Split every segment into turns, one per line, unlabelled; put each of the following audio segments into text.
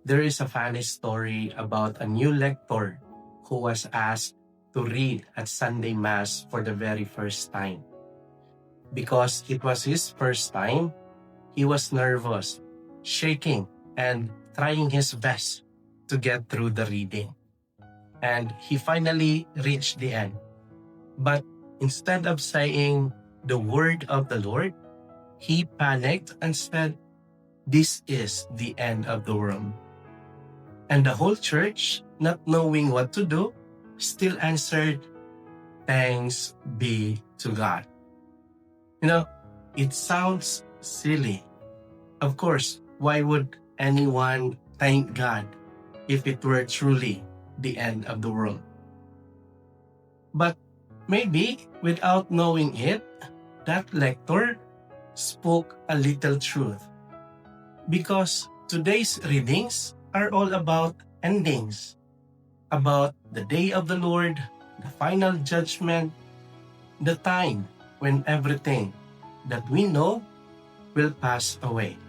There is a funny story about a new lector who was asked to read at Sunday Mass for the very first time. Because it was his first time, he was nervous, shaking, and trying his best to get through the reading. And he finally reached the end. But instead of saying the word of the Lord, he panicked and said, "This is the end of the world." And the whole church, not knowing what to do, still answered, "Thanks be to God." It sounds silly. Of course, why would anyone thank God if it were truly the end of the world? But maybe without knowing it, that lector spoke a little truth. Because today's readings are all about endings, about the day of the Lord, the final judgment, the time when everything that we know will pass away.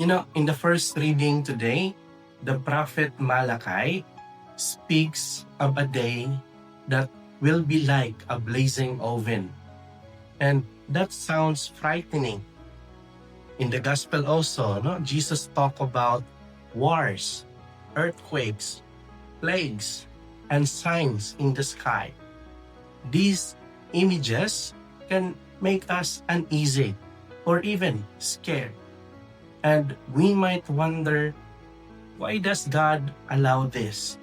In the first reading today, the prophet Malachi speaks of a day that will be like a blazing oven. And that sounds frightening. In the gospel also, Jesus talked about wars, earthquakes, plagues, and signs in the sky. These images can make us uneasy or even scared. And we might wonder, why does God allow this?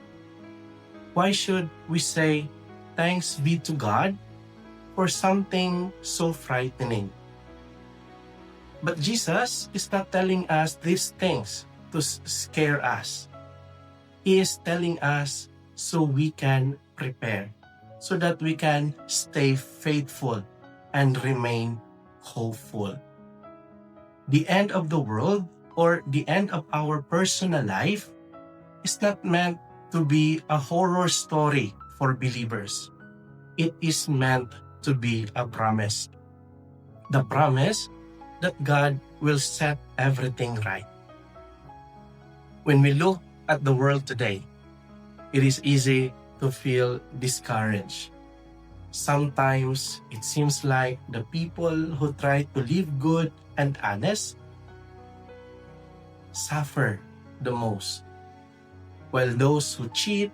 Why should we say, "Thanks be to God," for something so frightening? But Jesus is not telling us these things to scare us. He is telling us so we can prepare, so that we can stay faithful and remain hopeful. The end of the world, or the end of our personal life, is not meant to be a horror story for believers. It is meant to be a promise. The promise that God will set everything right. When we look at the world today, it is easy to feel discouraged. Sometimes it seems like the people who try to live good and honest suffer the most, while those who cheat,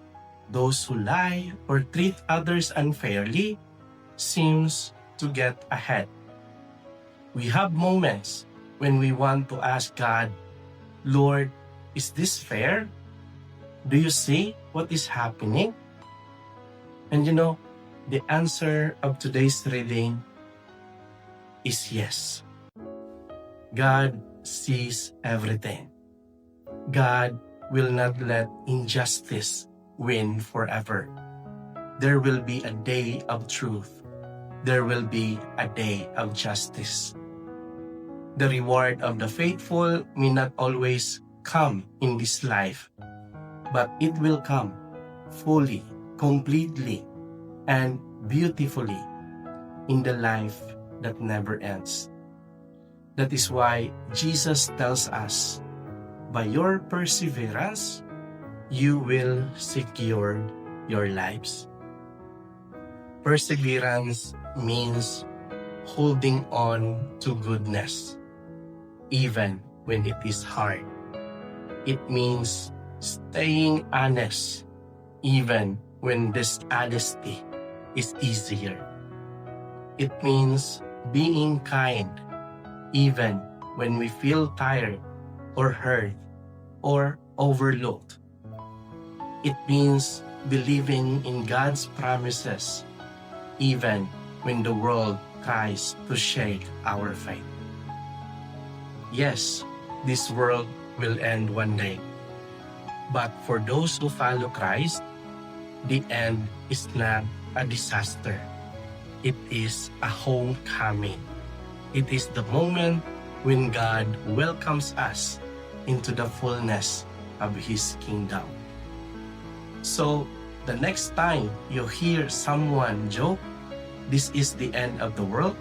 those who lie, or treat others unfairly seems to get ahead. We have moments when we want to ask God, "Lord, is this fair? Do you see what is happening?" And the answer of today's reading is yes. God sees everything. God will not let injustice win forever. There will be a day of truth. There will be a day of justice. The reward of the faithful may not always come in this life, but it will come fully, completely, and beautifully in the life that never ends. That is why Jesus tells us, by your perseverance, you will secure your lives. Perseverance means holding on to goodness, even when it is hard. It means staying honest, even when dishonesty is easier. It means being kind, even when we feel tired or hurt or overlooked. It means believing in God's promises, even when the world tries to shake our faith. Yes, this world will end one day. But for those who follow Christ, the end is not a disaster. It is a homecoming. It is the moment when God welcomes us into the fullness of His kingdom. So, the next time you hear someone joke, "This is the end of the world,"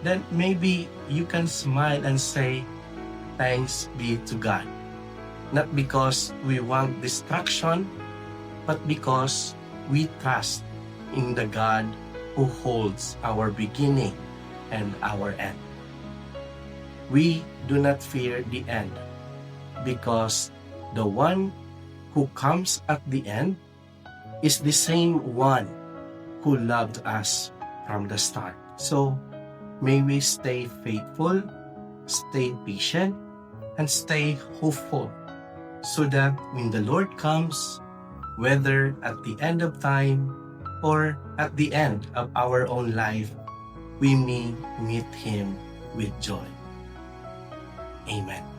then maybe you can smile and say, "Thanks be to God." not because we want distraction, but because we trust in the God who holds our beginning and our end. We do not fear the end because the one who comes at the end is the same one who loved us from the start. So may we stay faithful, stay patient, and stay hopeful so that when the Lord comes, whether at the end of time or at the end of our own life, we may meet Him with joy. Amen.